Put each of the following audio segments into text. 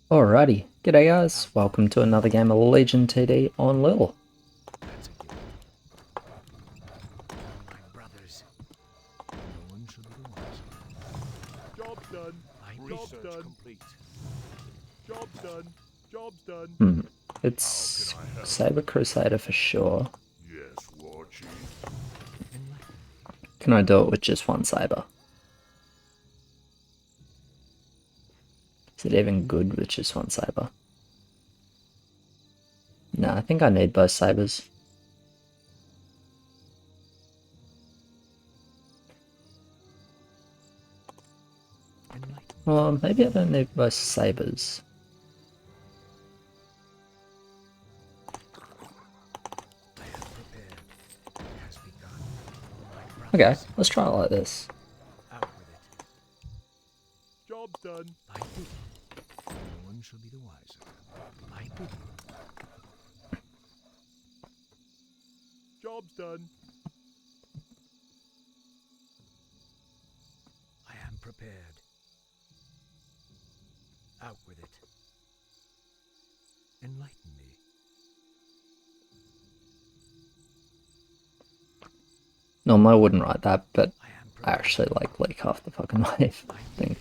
Alrighty, g'day guys, welcome to another game of Legion TD on LIHL. Job's done. Job's done. Complete. Job's done. Job's done. It's Saber Crusader for sure. Yes, War Chief. Can I do it with just one Saber? Is it even good with just one Saber? No, I think I need both Sabers. Well, maybe I don't need both Sabers. Okay, let's try it like this. Job's done. No one shall be the wiser. I bid you. Job's done. I am prepared. Out with it. Enlighten me. Normally I wouldn't write that, but I actually like leak half the fucking wave thing.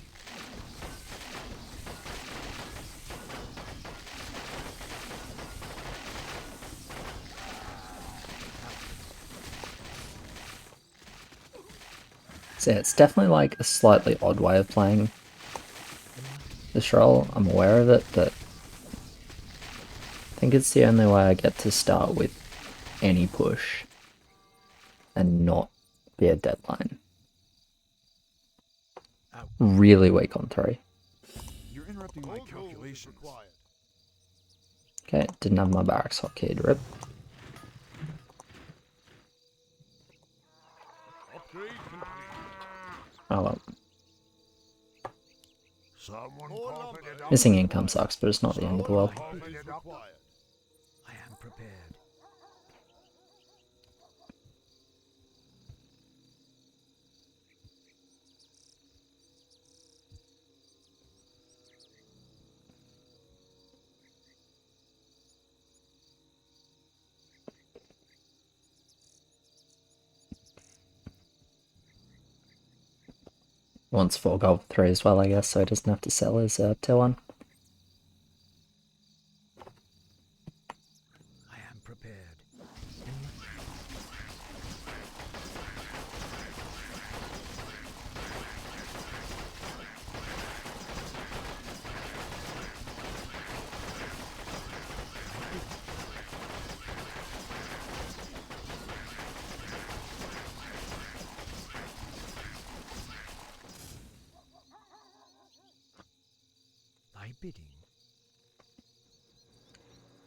So yeah, it's definitely like a slightly odd way of playing this role. I'm aware of it, but I think it's the only way I get to start with any push and not be a deadline. Really weak on 3. You're interrupting my calculations. Okay, didn't have my barracks hotkeyed, rip. Upgrade complete. Oh well. Someone coughed it up. Missing income sucks, but it's not the end of the world. I am prepared. Wants 4 gold for 3 as well, I guess, so he doesn't have to sell his tier 1. I am prepared. Thy bidding.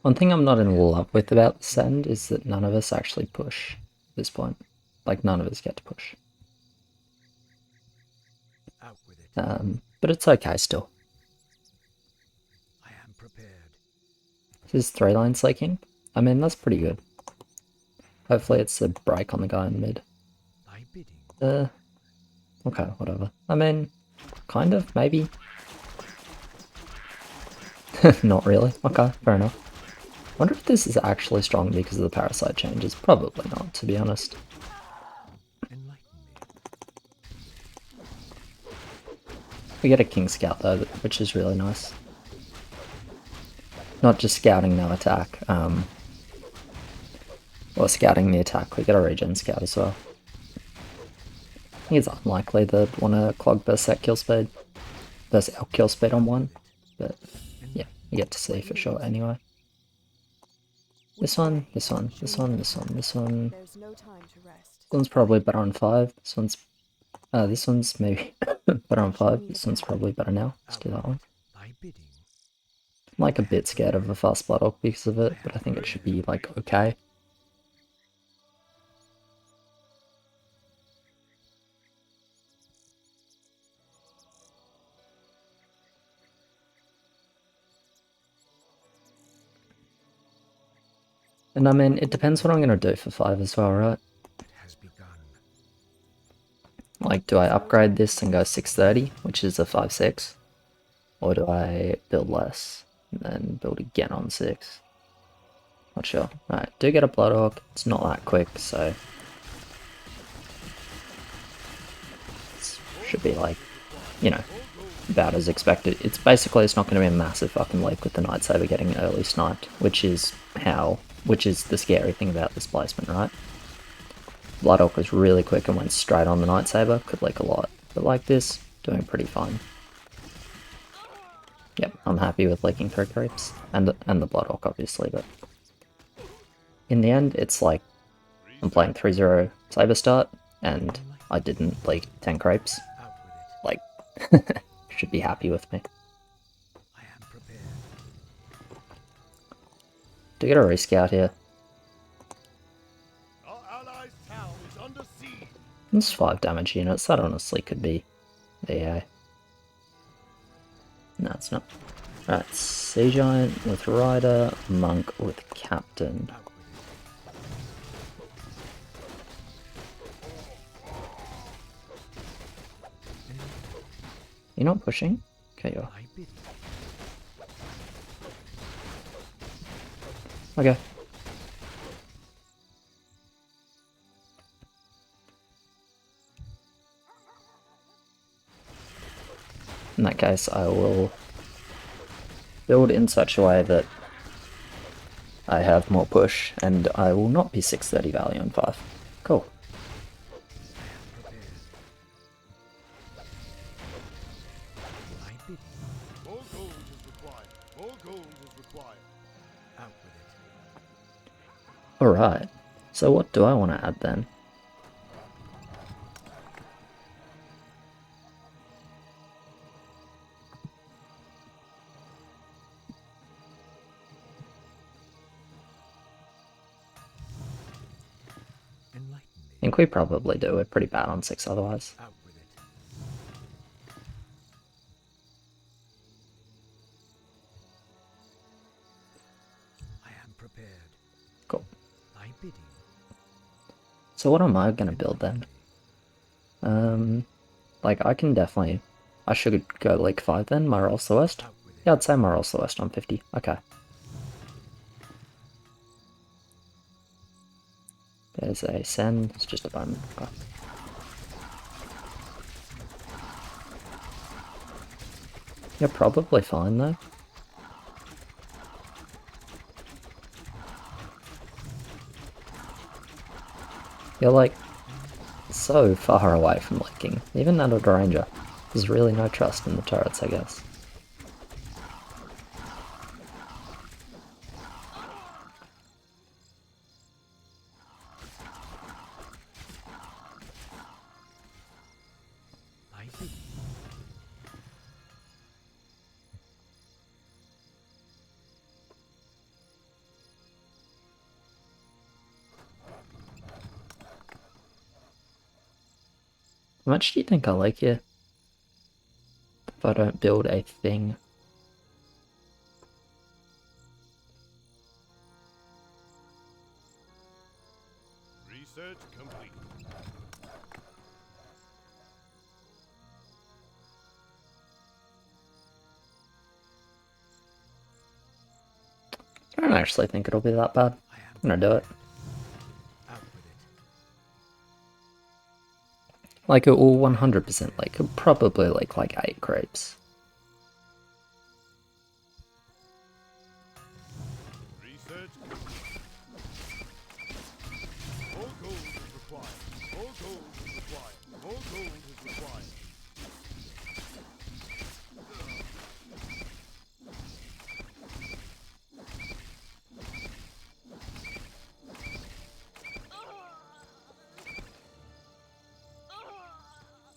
One thing I'm not in love with about this end is that none of us actually push at this point. Like, none of us get to push. Out with it. But it's okay still. I am prepared. This is 3 lane slaking. I mean, that's pretty good. Hopefully it's a break on the guy in the mid. Thy bidding. Okay, whatever. I mean, kind of, maybe. Not really. Okay, fair enough. Wonder if this is actually strong because of the parasite changes. Probably not, to be honest. Enlighten me. We get a King Scout though, which is really nice. Not just scouting, no attack. Or scouting the attack, we get a regen scout as well. I think it's unlikely they'd want to clog Berserk kill speed. Versus our kill speed on 1. But yeah, you get to see for sure anyway. This one, this one, this one, this one, this one. There's no time to rest. This one's probably better on 5. This one's maybe better on 5. This one's probably better now. Let's do that one. Thy bidding. I'm like a bit scared of a fast blood orc because of it, but I think it should be like okay. And I mean, it depends what I'm going to do for 5 as well, right? It has begun. Like, do I upgrade this and go 630, which is a 5-6? Or do I build less and then build again on 6? Not sure. Alright, do get a Bloodhawk. It's not that quick, so it should be like, you know, about as expected. It's basically, it's not going to be a massive fucking leap with the Night Saber getting early sniped, which is the scary thing about this placement, right? Bloodhawk was really quick and went straight on the Night Saber, could leak a lot. But like this, doing pretty fine. Yep, I'm happy with leaking 3 creeps, and the Bloodhawk obviously, but in the end, it's like, I'm playing 3-0 Saber start, and I didn't leak 10 creeps. Like, should be happy with me. I am prepared. Do get a rescout here. Our allies' town is under siege. It's 5 damage units, that honestly could be EA. No, it's not. Alright, Sea Giant with Rider, Monk with Captain. Out with it. You're not pushing? Okay, you are. I bid. Okay. In that case, I will build in such a way that I have more push, and I will not be 630 value in 5. Cool. I bid. More gold is required. More gold is required. Out with it. Alright, so what do I want to add then? Enlighten I me. think we probably do, we're pretty bad on 6 otherwise. Out with it. I am prepared. Cool. I bid you. So what am I going to build then? Like I can definitely... I should go League 5 then, my Rolls the West? Out with it. Yeah, I'd say my Rolls the West on 50. Okay. There's a Sen, it's just a bowman. Okay. You're probably fine though. You're like so far away from leaking. Even at a ranger, there's really no trust in the turrets, I guess. I bid you. How much do you think I like here? If I don't build a thing. Research complete. I don't actually think it'll be that bad. I am I'm gonna do it. out with it. Like it will 100% like probably like 8 creeps. Research complete. More gold is required. More gold is required. More gold is required.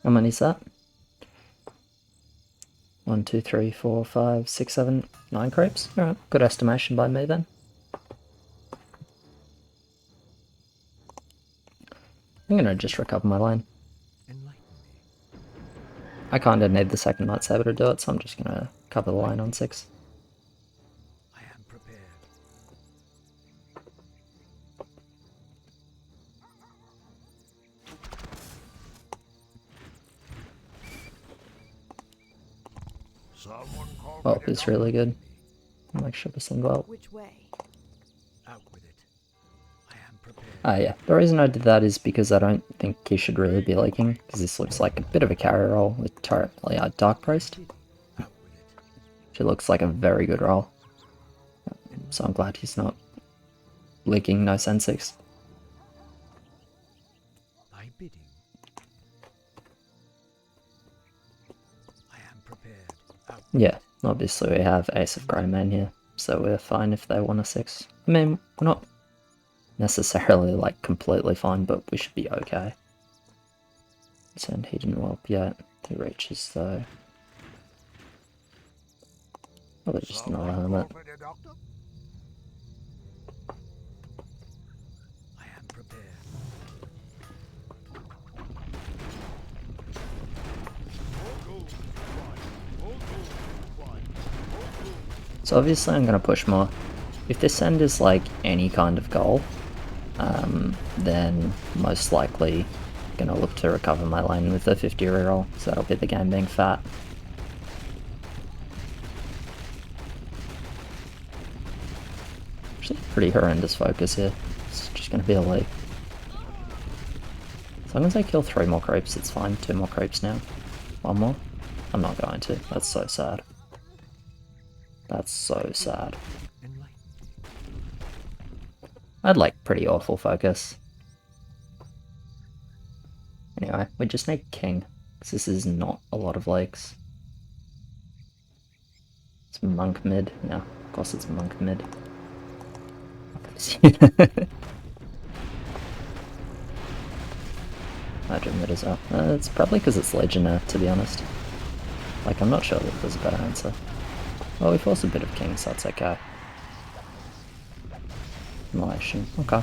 How many is that? 1, 2, 3, 4, 5, 6, 7, 9 creeps? Alright, good estimation by me then. I'm gonna just recover my lane. Enlighten me. I kinda need the second Night Saber to do it, so I'm just gonna cover the lane on 6. I am prepared. Someone Whelp is really good. Make sure to send Whelp. Which way? Out with it. I am prepared. Ah yeah, the reason I did that is because I don't think he should really be leaking, because this looks like a bit of a carry roll with Dark Priest. Out with it. She looks like a very good roll. So I'm glad he's not leaking no Sen6. Thy bidding. I am prepared. Out. Yeah, obviously we have Ace of Grey Man here, so we're fine if they want a 6. I mean, we're not necessarily like completely fine, but we should be okay. And he didn't whelp yet. He reaches though. Probably just another hermit. For the doctor? I am prepared. More gold is required. More gold is required. More gold. So obviously I'm going to push more. If this end is like any kind of goal, then most likely going to look to recover my lane with a 50 reroll, so that'll be the game being fat. Actually pretty horrendous focus here. It's just going to be a leak. As long as I kill 3 more creeps, it's fine. 2 more creeps now. 1 more? I'm not going to. That's so sad. That's so sad. Enlighten. I'd like pretty awful focus. Anyway, we just need king, because this is not a lot of lakes. It's monk mid. Yeah, of course it's monk mid. Hydra mid as well. It's probably because it's Legionnaire, to be honest. Like, I'm not sure that there's a better answer. Well, we force a bit of king, so that's okay. Annihilation, okay.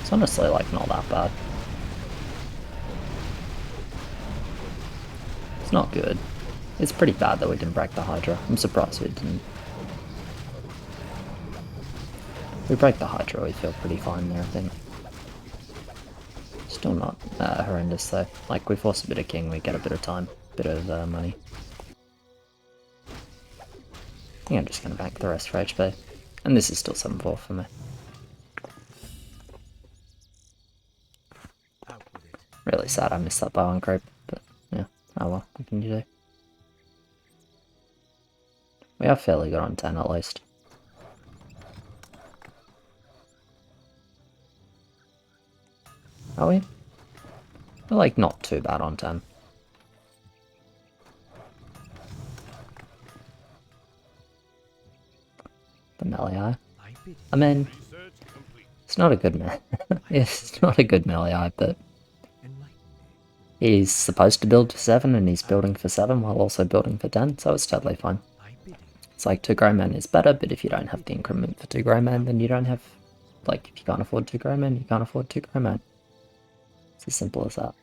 It's honestly, like, not that bad. It's not good. It's pretty bad that we didn't break the Hydra. I'm surprised we didn't. If we break the Hydra, we feel pretty fine there, I think. Still not horrendous though. Like, we force a bit of king, we get a bit of time, bit of money. I think I'm just going to bank the rest for HP. And this is still 7-4 for me. Out with it. Really sad I missed that bow and creep, but yeah, oh well, what can you do? We are fairly good on 10 at least. Are we? We're like not too bad on 10. The melee eye. Thy bidding. I mean, Research complete. it's not a good it's not a good melee eye, but Enlighten me. he's supposed to build for 7 and he's building for 7 while also building for 10, so it's totally fine. Thy bidding. It's like 2 grey men is better, but if you don't have the increment for 2 grey men, then you don't have, like, if you can't afford 2 grey men, you can't afford 2 grey men. It's as simple as that.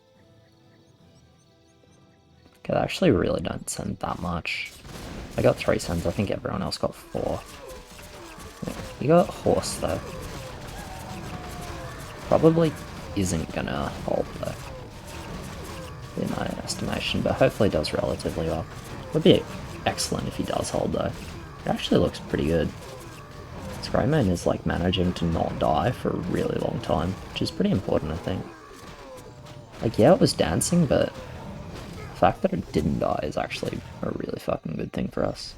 Okay, they actually really don't send that much. I got 3 sends, I think everyone else got 4. Yeah, you got horse though. Probably isn't gonna hold though, in my estimation, but hopefully does relatively well. Would be excellent if he does hold though. It actually looks pretty good. This Greyman is like managing to not die for a really long time, which is pretty important I think. Like, yeah, it was dancing, but the fact that it didn't die is actually a really fucking good thing for us.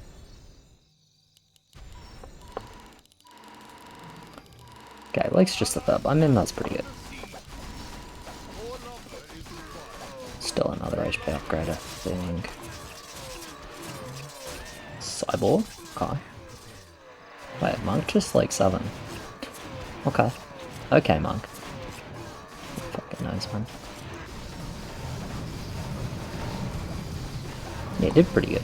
Okay, Lake's just a third. I mean, that's pretty good. Still another HP upgrade, I think. Cyborg? Okay. Wait, Monk just like 7. Okay. Okay, Monk. Fucking knows, man. Yeah, he did pretty good.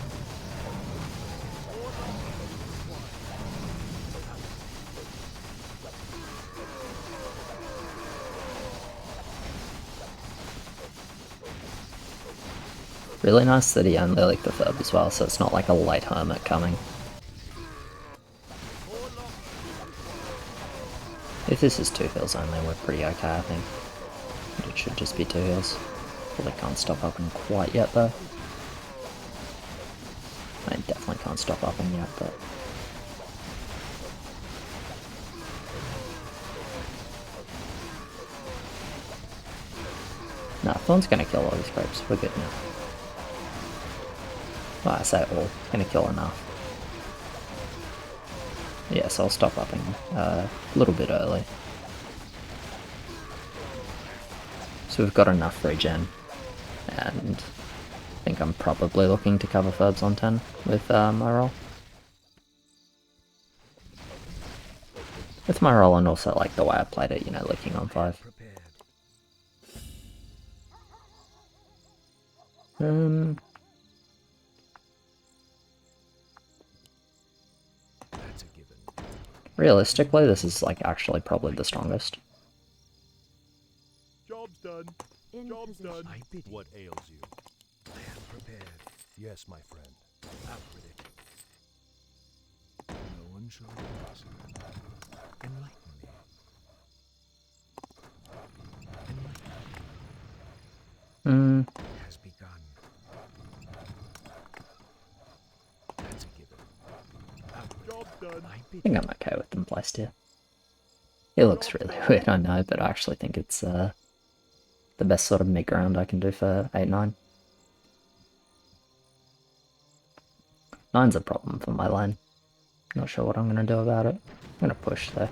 Really nice that he only leaked the third as well, so it's not like a late hermit coming. If this is 2 fills only, we're pretty okay, I think. should just be 2 heals. Probably can't stop up him quite yet though. I definitely can't stop up him yet, but... Nah, Thorn's gonna kill all these creeps. We're good now. Well, I say all. It's gonna kill enough. Yeah, so I'll stop upping a little bit early. So we've got enough regen, and I think I'm probably looking to cover Ferbs on 10 with my roll. With my roll and also like the way I played it, you know, licking on 5. That's a given. Realistically, this is like actually probably the strongest. Job's done. In Job's position. done. I bid What ails you? I am prepared. Yes, my friend. Out with it. No one shall be lost. Enlighten me. Enlighten me. It has begun. That's a given. Out with Job's done. I I bid think I'm okay with them placed here. It looks really weird, I know, but I actually think it's the best sort of mid-ground I can do for 8-9. 9's a problem for my lane. Not sure what I'm going to do about it. I'm going to push though.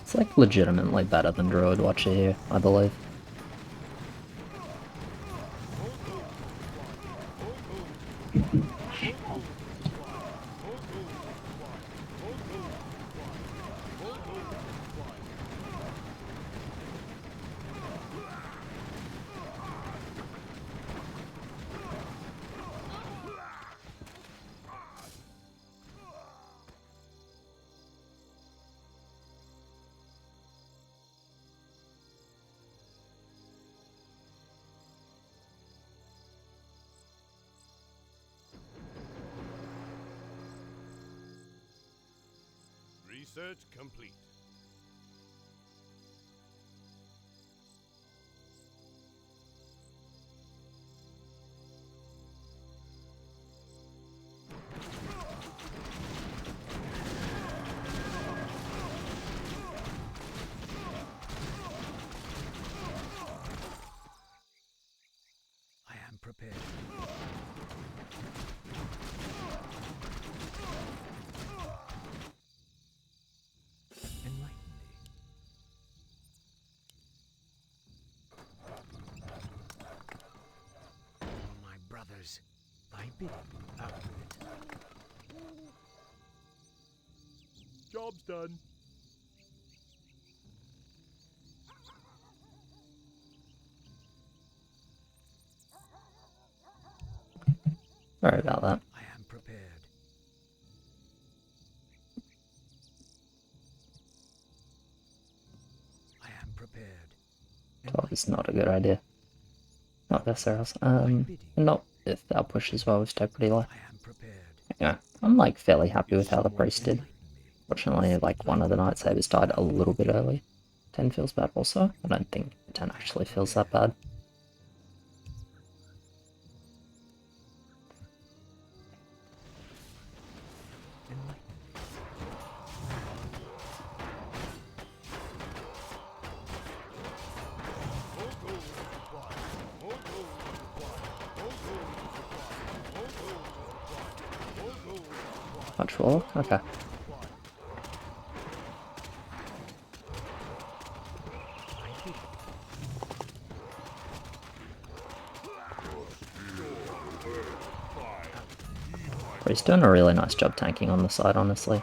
It's like legitimately better than Druid Watcher here, I believe. Research complete. I am prepared. Enlighten me. All my brothers, I bid out with it. Job's done. Sorry about that. I am prepared. I am prepared. Well, it's not a good idea. Not this else. Not if our push as well, we stay pretty low. I am prepared. Yeah, I'm like fairly happy with how the priest did. Enlighten me. Fortunately, like one of the Night Sabers died a little bit early. 10 feels bad also. I don't think 10 actually feels that bad. Enlighten me. More gold is required. More gold is required. More gold is required. More gold is required. More gold is required. Much warlock? Okay. I bid He's doing a really nice job tanking on the side, honestly.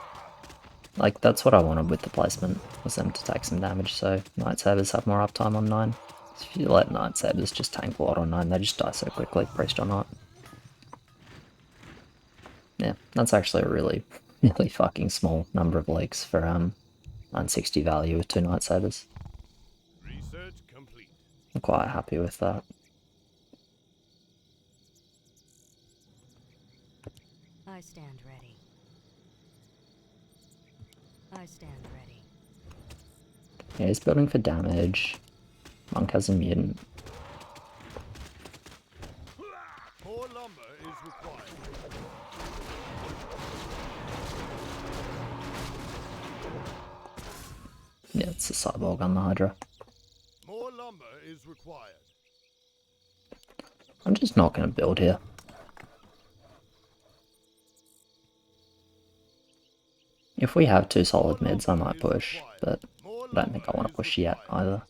Like, that's what I wanted with the placement, was them to take some damage, so Night Sabers have more uptime on 9. If you let Night Sabers just tank a lot on 9, they just die so quickly, priest or not. Yeah, that's actually a really, really fucking small number of leaks for 960 value with 2 Night Sabers. Research complete. I'm quite happy with that. I stand ready. I stand ready. Yeah, he's building for damage. Monk has a mutant. More lumber is required. Yeah, it's a cyborg on the Hydra. More lumber is required. I'm just not going to build here. If we have two solid mids, I might push, but I don't think I want to push yet either.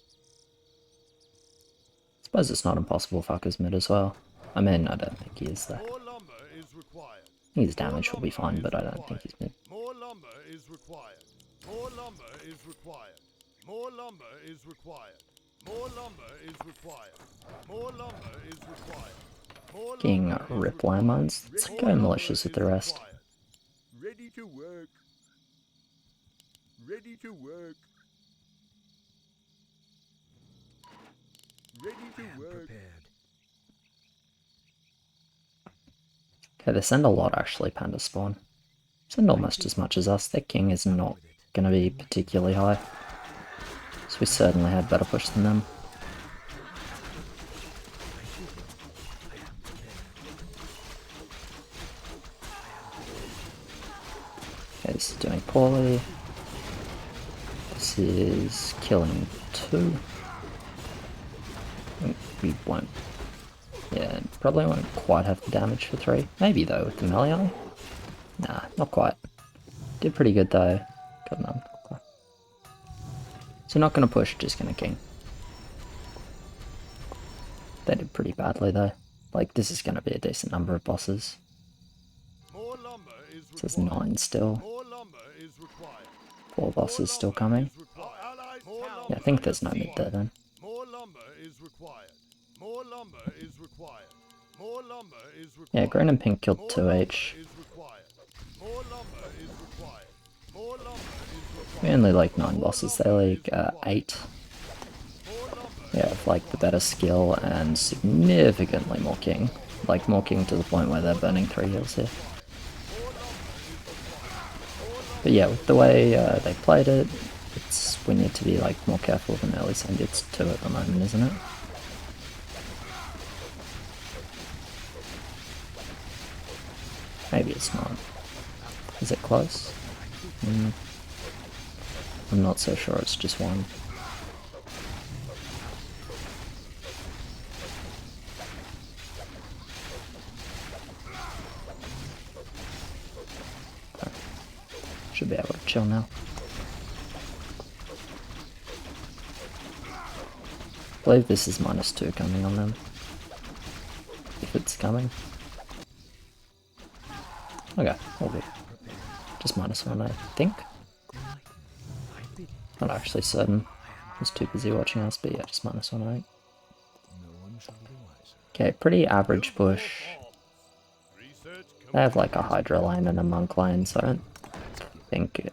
Suppose it's not impossible Fucker's mid as well. I mean, I don't think he is though. More lumber is required. His damage will be fine, but I don't think he's mid. More lumber is required. More lumber is required. More lumber is required. More lumber is required. More lumber is required. More Getting lumber is rip required. landmines. Let's More go lumber malicious with is the rest. required. Ready to work. Ready to work. Ready to work. Prepared. Okay, they send a lot actually, Panda spawn. Send almost as much as us. Their king is not going to be particularly high. So we certainly had better push than them. Okay, this is doing poorly. This is killing 2. We won't. Yeah, probably won't quite have the damage for 3. Maybe though with the melee. Nah, not quite. Did pretty good though. Got none. Okay. So not gonna push, just gonna king. They did pretty badly though. Like this is gonna be a decent number of bosses. More lumber is It says required. 9 still. More lumber is required. 4 bosses still coming. Yeah, I think there's no mid there then. More lumber is required. More lumber is required. More lumber is required. Yeah, green and pink killed More 2 lumber each. is required. More lumber is required. More lumber is required. We only like 9 bosses, they like 8. More lumber. Yeah, with like the better skill and significantly more king. Like more king to the point where they're burning 3 heals here. But yeah, with the way they played it, we need to be like more careful than early send. It's 2 at the moment, isn't it? Maybe it's not. Is it close? I'm not so sure, it's just 1. Okay. Should be able to chill now. I believe this is -2 coming on them. If it's coming. Okay, all good. Just -1, I think. Not actually certain. I was too busy watching us, but yeah, just -1, I think. Okay, pretty average push. They have like a Hydra lane and a Monk lane, so I don't think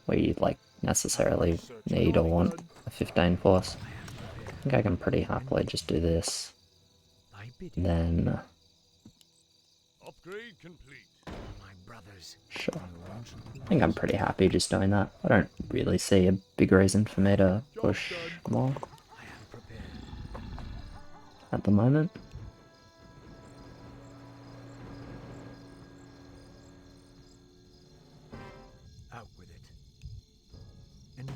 we like necessarily need or want a 15 force. I think I can pretty happily just do this. Then Upgrade complete. My brothers. sure. I think I'm pretty happy just doing that. I don't really see a big reason for me to push more at the moment. Out with it. And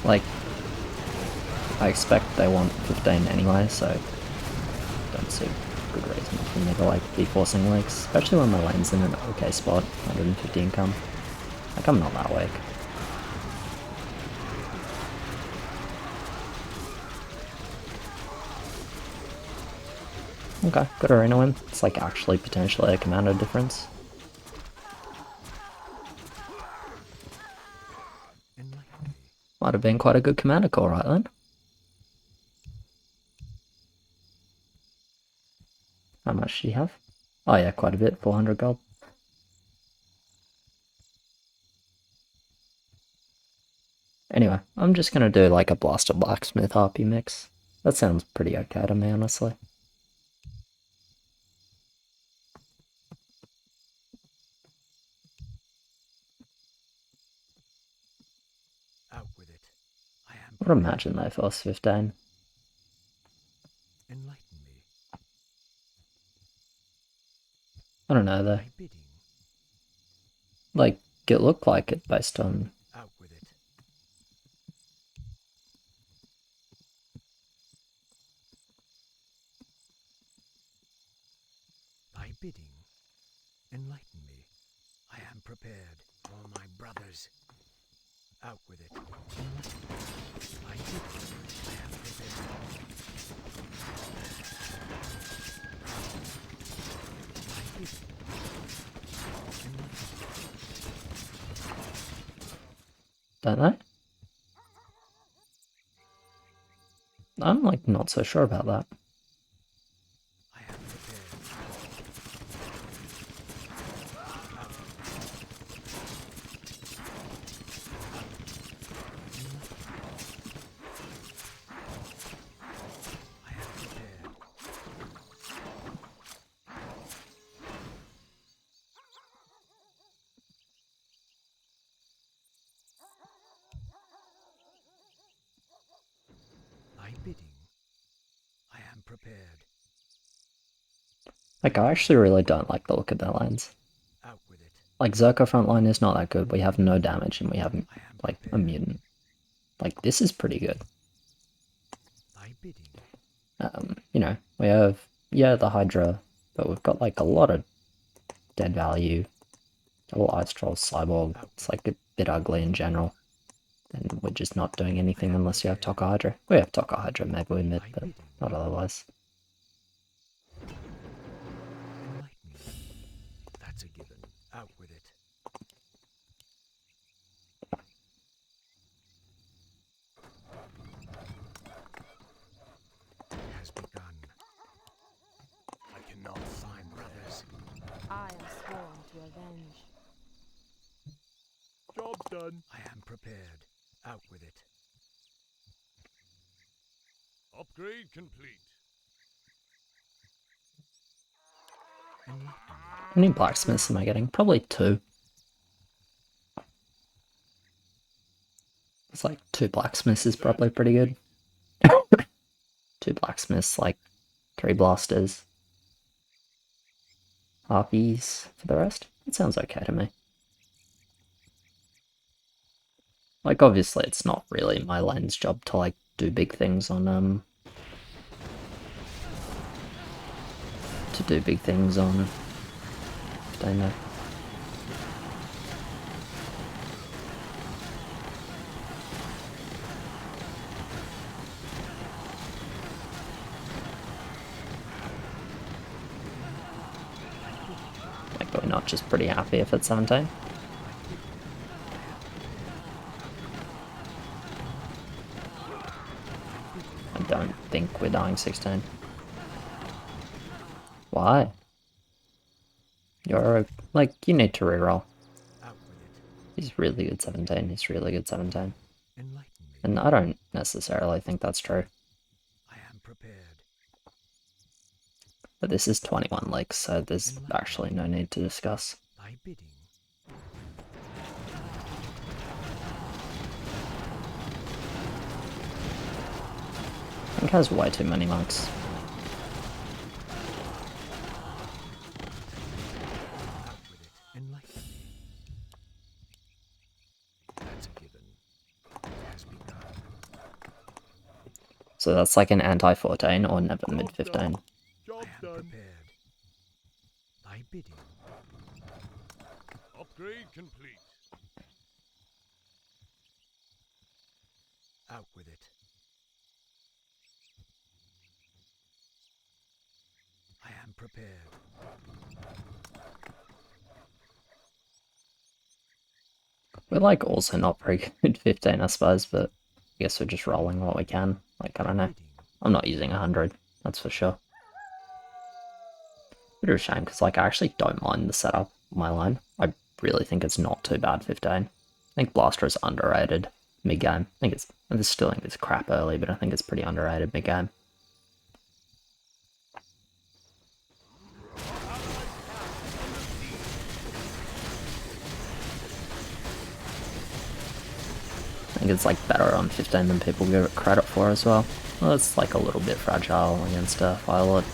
Like, I expect they want 15 anyway, so don't see a good reason for me to like be forcing leaks, especially when my lane's in an okay spot, 150 income. Like, I'm not that weak. Okay, good arena win. It's like actually potentially a commander difference. Might have been quite a good commander call, right then? How much do you have? Oh yeah, quite a bit, 400 gold. Anyway, I'm just gonna do like a Blaster Blacksmith RP mix. That sounds pretty okay to me, honestly. with it. I am I would imagine they force 15. Enlighten me. I don't know though. My bidding. Like, it looked like it based on... Out with it. Thy bidding. Enlighten me. I am prepared for my brothers. Out with it. Enlighten me. Thy bidding. I am prepared. Thy bidding. Enlighten me. Don't they? I'm like not so sure about that. I am prepared. I am prepared. Thy bidding. I am prepared. Like, I actually really don't like the look of their lines. Out with it. Like, Zerka frontline is not that good. We have no damage and we have, like, a mutant. Like, this is pretty good. Thy bidding. You know, we have, yeah, the Hydra, but we've got, like, a lot of dead value. A little Ice Troll Cyborg. It's, like, a bit ugly in general. And we're just not doing anything unless you have Tokka Hydra. We have Tokka Hydra, maybe we mid, but not otherwise. Enlighten me. That's a given. Out with it. It has begun. I cannot find brothers. I am sworn to avenge. Job done. I am prepared. Out with it. Upgrade complete. Enlighten me. How many blacksmiths am I getting? Probably 2. It's like 2 blacksmiths is probably pretty good. 2 blacksmiths, like 3 blasters. Harpies for the rest. It sounds okay to me. Like, obviously it's not really my lane's job to, like, do big things on, don't know. Like, we're not just pretty happy if it's 17. I don't think we're dying 16. Why? You're, like, you need to reroll. Out with it. He's really good 17, he's really good 17. Enlighten me. And I don't necessarily think that's true. I am prepared. But this is 21 leaks, so there's actually no need to discuss. Thy bidding. I think it has way too many monks. Out with it. Enlighten me. That's a given. It has begun. So that's like an anti-14 or never mid-15. Job I am done. prepared. Thy bidding. Upgrade complete. Out with it. I am prepared. We're like also not very good 15, I suppose, but I guess we're just rolling what we can. Like, I don't know. Bidding. I'm not using 100, that's for sure. Bit of a shame, because like I actually don't mind the setup of my line. I really think it's not too bad 15. I think Blaster is underrated mid-game. I still think it's crap early, but I think it's pretty underrated mid-game. I think think it's like better on 15 than people give it credit for as well. Well, it's like a little bit fragile against a Firelord.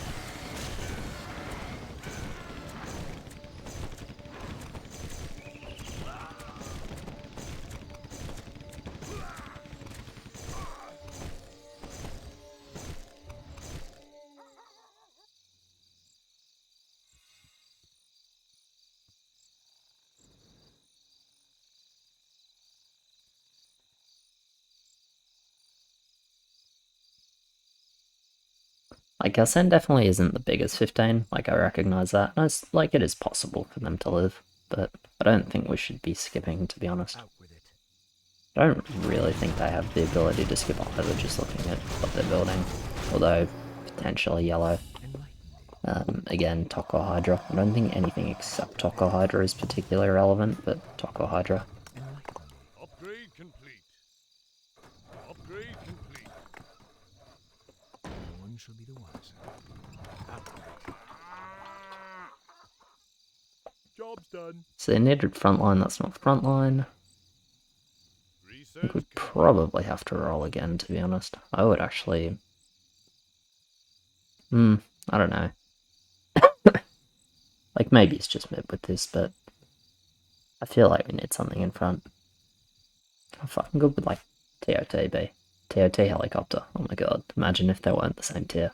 Like, Arsene definitely isn't the biggest 15, like, I recognise that, and it's, like, it is possible for them to live, but I don't think we should be skipping, to be honest. Out with it. I don't really think they have the ability to skip either, just looking at what they're building, although potentially yellow. Enlighten me. Again, Toko Hydra. I don't think anything except Toko Hydra is particularly relevant, but Toko Hydra. Enlighten me. Upgrade complete. Upgrade complete. No one shall be the wiser. Out with it. Job's done. So they needed frontline, that's not frontline. I think Research we'd complete. probably have to roll again, to be honest. I would actually... I don't know. Like, maybe it's just mid with this, but I feel like we need something in front. I'm fucking good with, like, TOTB. TOT helicopter. Oh my god, imagine if they weren't the same tier.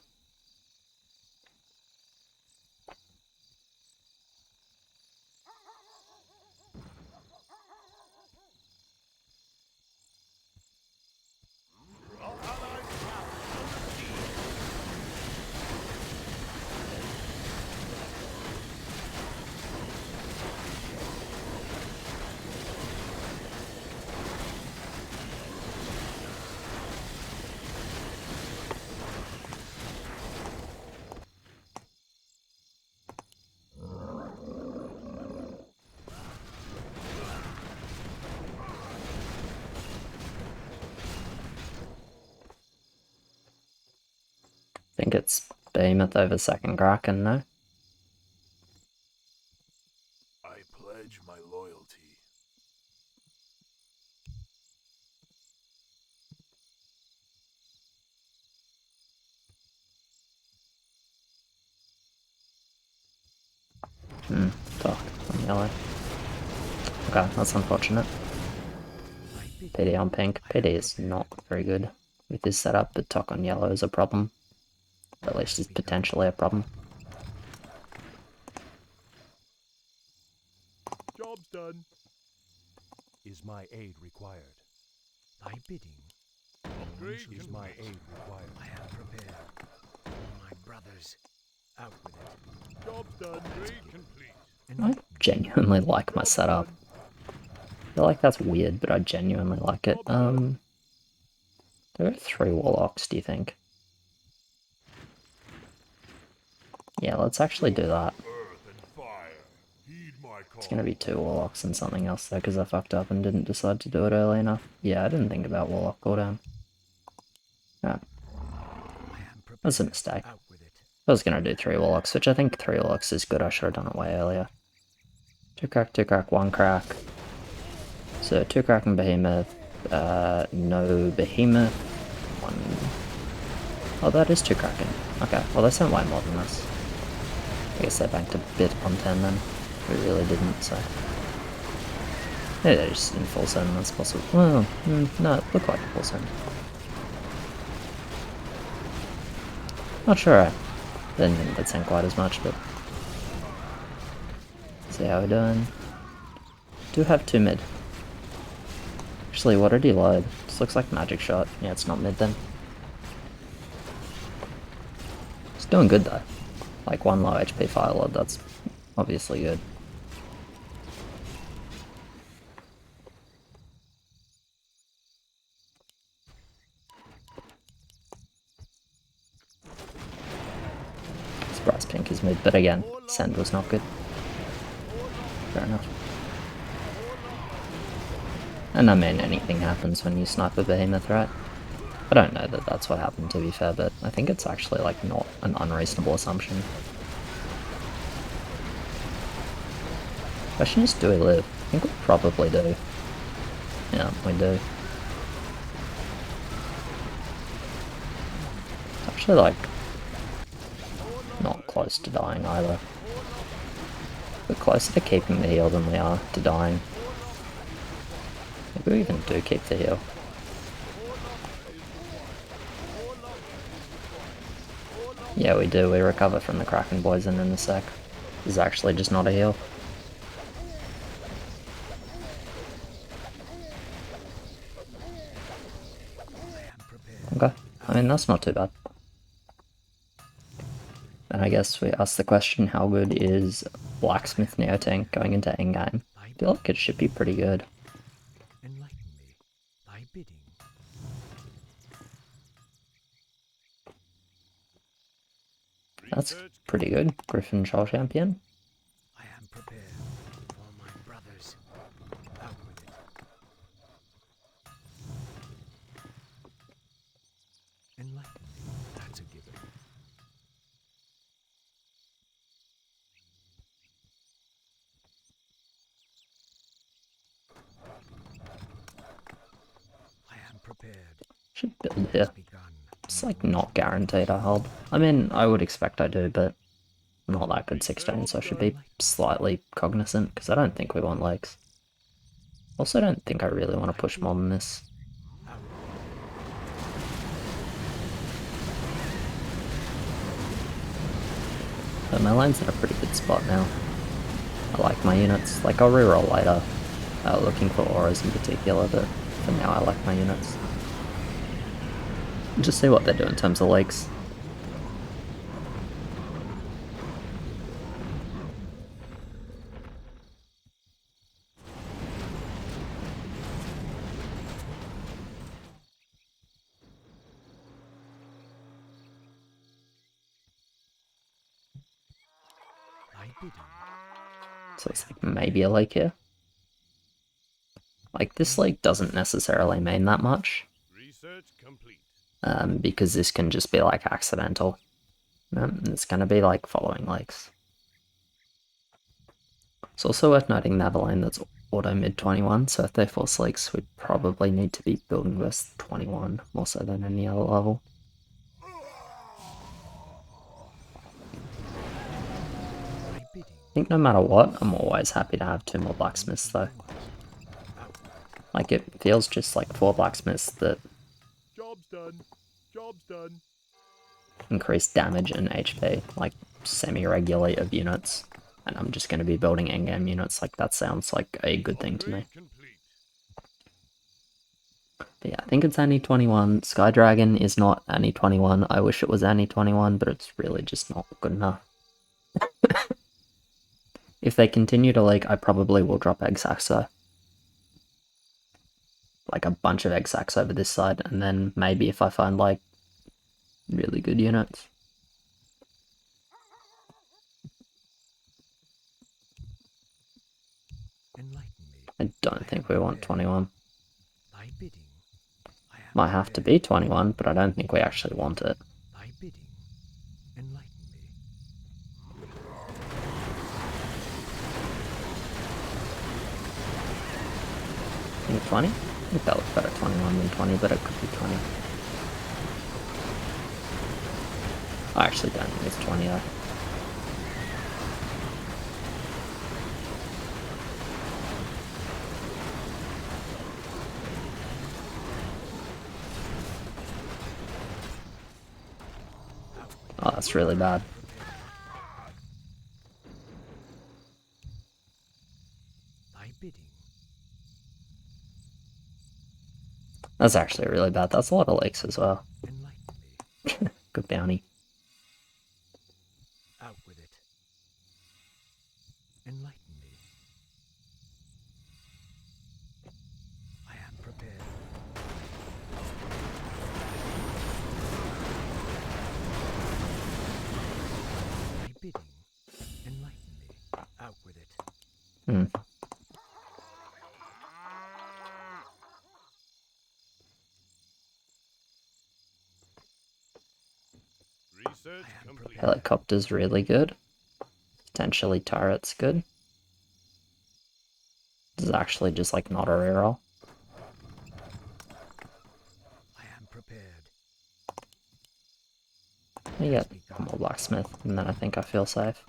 Our allied capital under siege. I think it's Behemoth over second Kraken, no? I pledge my loyalty. Fuck, on yellow. Okay, that's unfortunate. PD on pink. PD is not very good with this setup, but Tok on yellow is a problem. At least it's potentially a problem. Job's done. Is my aid required? Thy bidding. Upgrade Is complete. my aid required? I am prepared. For my brothers. Out with it. Job's done. Upgrade complete. I genuinely like my setup. I feel like that's weird, but I genuinely like it. There are 3 Warlocks, do you think? Yeah, let's actually do that. Earth and fire. Heed my call. It's gonna be 2 Warlocks and something else though, because I fucked up and didn't decide to do it early enough. Yeah, I didn't think about Warlock cooldown. Right, I am prepared. that's a mistake. Out with it. I was gonna do 3 Warlocks, which I think 3 Warlocks is good. I should have done it way earlier. 2 crack, 1 crack. So 2 crack and Behemoth. No Behemoth. 1. Oh, that is 2 Kraken. Okay, well they sent way more than this. I guess they banked a bit on 10 then. We really didn't, so... Maybe they're just in full send, that's possible. Well, no, it looked like a full send. Not sure, I didn't think they'd send quite as much, but... See how we're doing. Do have 2 mid. Actually, what did he load? This looks like magic shot. Yeah, it's not mid then. It's doing good though. Like 1 low HP Firelord, that's obviously good. Surprise pink is mid, but again, send was not good. Fair enough. And I mean, anything happens when you snipe a Behemoth, right? I don't know that that's what happened, to be fair, but I think it's actually, like, not an unreasonable assumption. Question is, do we live? I think we probably do. Yeah, we do. actually like not close to dying either. We're closer to keeping the heal than we are to dying. Maybe we even do keep the heal. Yeah, we do. We recover from the Kraken poison in a sec. This is actually just not a heal. Okay, I mean that's not too bad. And I guess we ask the question, how good is Blacksmith Neotank going into endgame? I feel like it should be pretty good. Enlighten me. Thy bidding. That's pretty good. Griffin Troll Champion. I am prepared. For my brothers. Out with it. Enlighten me. That's a given. I am prepared. Should build here. Begun. It's like not guaranteed I hold. I mean, I would expect I do, but I'm not that good 16, so I should be slightly cognizant, because I don't think we want legs. Also, I don't think I really want to push more than this. But my lane's in a pretty good spot now. I like my units. Like, I'll reroll later, looking for auras in particular, but for now I like my units. Just see what they do in terms of legs. So it's like maybe a lake here. Like, this lake doesn't necessarily mean that much. Research complete. Because this can just be like accidental. It's going to be like following lakes. It's also worth noting they have a lane that's auto mid 21, so if they force lakes, we'd probably need to be building versus 21 more so than any other level. I think no matter what, I'm always happy to have 2 more blacksmiths though. Like, it feels just like 4 blacksmiths that Job's done. Job's done. increase damage and HP, like semi-regularly of units. And I'm just going to be building endgame units, like that sounds like a good thing to me. But yeah, I think it's Annie 21. Sky Dragon is not Annie 21. I wish it was Annie 21, but it's really just not good enough. If they continue to leak, I probably will drop egg sacks though. Like a bunch of egg sacks over this side, and then maybe if I find like really good units. I don't think we want 21. Might have to be 21, but I don't think we actually want it. I think 20? I think that looks better 21 than 20, but it could be 20. I actually don't think it's 20 though. Oh, that's really bad. That's actually really bad. That's a lot of lakes as well. Good bounty. Out with it. Enlighten me. I am prepared. My bidding. Enlighten me. Out with it. Research complete. Helicopter's really good. Potentially turret's good. This is actually just like not a reroll. I am prepared. me get one more blacksmith, and then I think I feel safe.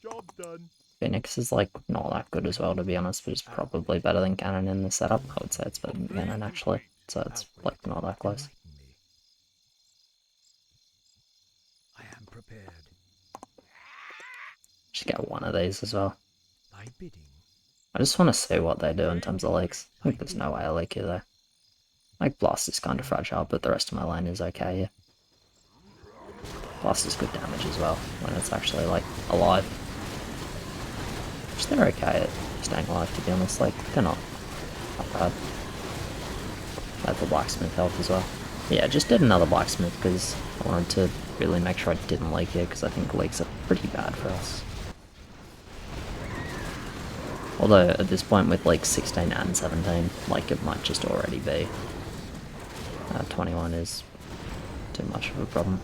Job done. Phoenix is like not that good as well, to be honest, but it's probably better than Cannon in the setup. I would say it's better than Cannon actually, so it's like not that close. Enlighten me. I am prepared. Just get one of these as well. Thy bidding. I just want to see what they do in terms of leaks. I think there's no way I leak here though. Like Blast is kind of fragile, but the rest of my lane is okay here. Blast is good damage as well when it's actually like alive. Which they're okay at staying alive, to be honest. Like they're not bad. I have the blacksmith help as well. Yeah, just did another blacksmith because I wanted to really make sure I didn't leak here because I think leaks are pretty bad for us. Although at this point with like 16 and 17, like it might just already be. 21 is too much of a problem.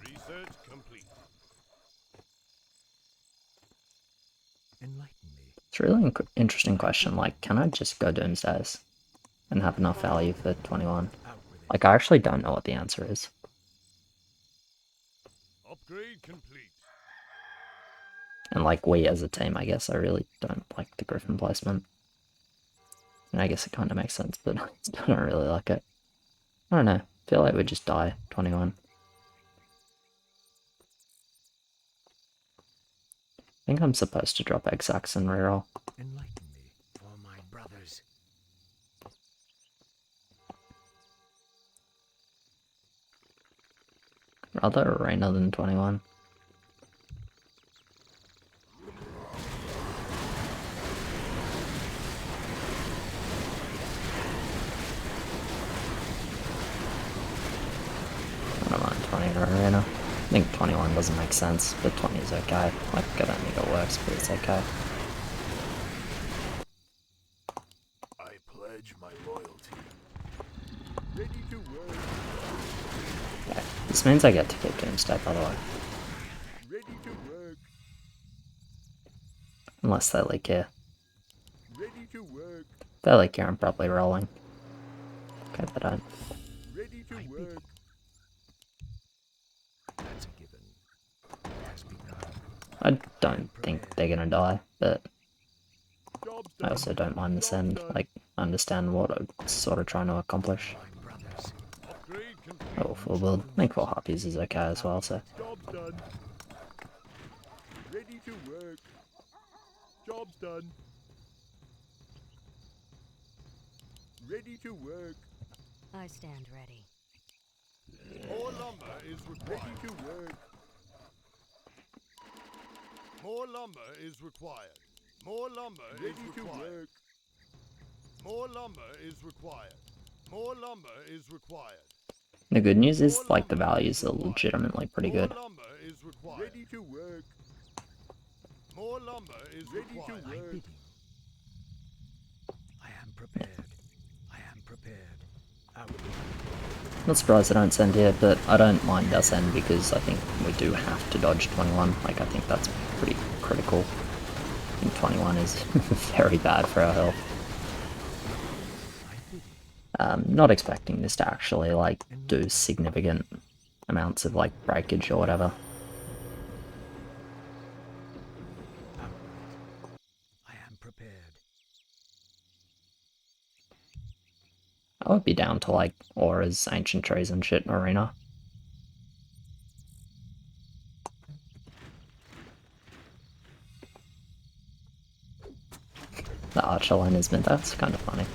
Research complete. Enlighten me. It's a really interesting question, like can I just go Doomsdays and have enough value for 21? Out with it. Like I actually don't know what the answer is. Upgrade complete. And like we as a team, I guess I really don't like the Griffin placement. And I guess it kind of makes sense, but I still don't really like it. I don't know, I feel like we just die 21. I think I'm supposed to drop Exax and reroll. Enlighten me for my brothers. Rather Arena than 21. I don't mind 20 or Arena. I think 21 doesn't make sense, but 20 is okay. Like, I don't think it works, but it's okay. I pledge my loyalty. Ready to work. Okay. This means I get to keep Doomsday, by the way. Ready to work. Unless they leak here. Ready to work. If they leak here, I'm probably rolling. Okay, they don't. Ready to work. That's a given. Has begun. I don't think they're gonna die, but Job's I done. also don't mind this end. Like, I understand what I'm sort of trying to accomplish. My brothers. Upgrade complete. Oh, full build. I think 4 Harpies is okay as well, so. Job's done. Ready to work. Job's done. Ready to work. I stand ready. More lumber is required. Ready to work. More lumber is required. More lumber is required. More lumber is required. More lumber is required. The good news is, like, the values are legitimately pretty good. More lumber is required. Ready to work. More lumber is required. Thy bidding. I am prepared. I am prepared. Out with it. Not surprised I don't send here, but I don't mind us send because I think we do have to dodge 21. Like, I think that's pretty critical. I think 21 is very bad for our health. Thy bidding. Not expecting this to actually, like, do significant amounts of, like, breakage or whatever. Out with it. I am prepared. I would be down to, like, auras, ancient trees and shit in Arena. The Archer line is mid, that's kind of funny.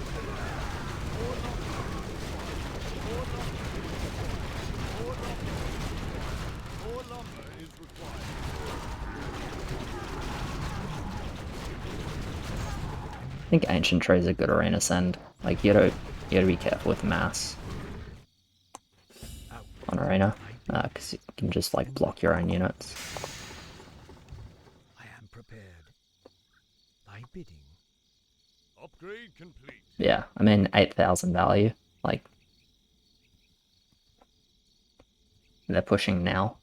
More lumber is required. I think ancient trees are good Arena send. Like, you gotta be careful with mass Out. on Arena, because you can just, like, block your own units. I am prepared. Thy bidding. Upgrade complete. Yeah, I mean, 8,000 value, like, they're pushing now.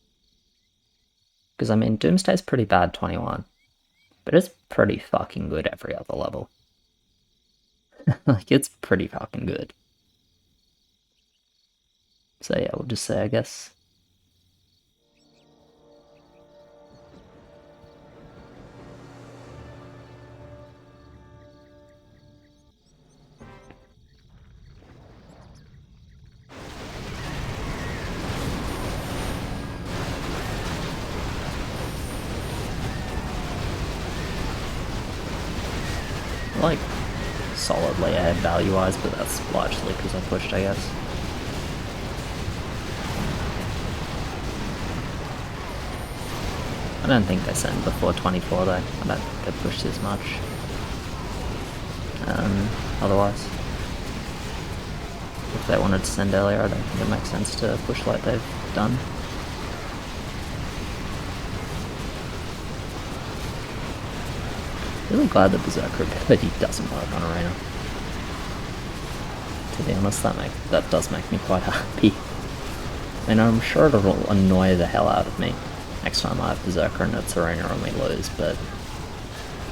Because, I mean, Doomsday's pretty bad 21, but it's pretty fucking good every other level. Like, it's pretty fucking good. So yeah, we'll just say, I guess. Like, solidly ahead value-wise, but that's largely because I pushed, I guess. I don't think they sent before 24 though. I don't think they pushed as much. Otherwise. If they wanted to send earlier, I don't think it makes sense to push like they've done. Really glad the Berserker ability doesn't work on Arena. To be honest, that does make me quite happy. I mean, I'm sure it'll annoy the hell out of me next time I have Berserker and it's Arena and we lose, but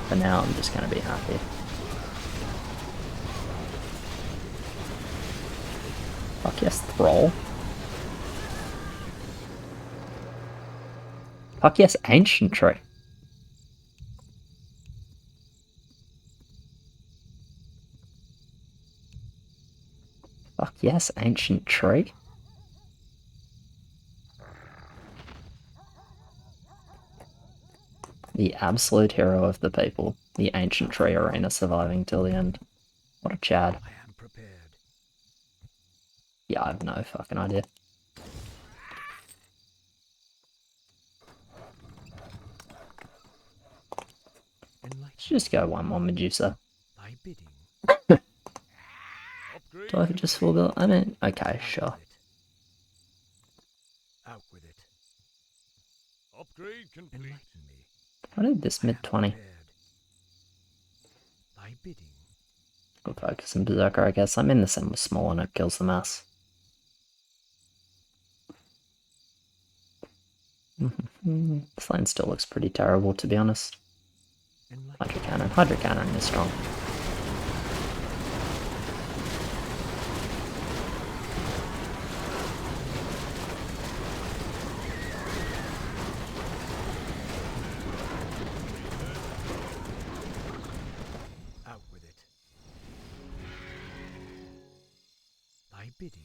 for now I'm just going to be happy. Fuck yes, Thrall. Fuck yes, Ancient Tree. Fuck yes, Ancient Tree. The absolute hero of the people. The Ancient Tree Arena surviving till the end. What a Chad. I am prepared. Yeah, I have no fucking idea. Let's just go one more Medusa. Thy bidding. Upgrade Do I just full build? I mean, okay, sure. Out with it. Upgrade complete. Enlighten me. I did this mid 20. Prepared. Thy bidding. Good focus and Berserker, I guess. I'm in the same with small and it kills the mass. This lane still looks pretty terrible, to be honest. Hydro Cannon. Hydro Cannon is strong. Out with it. Thy bidding.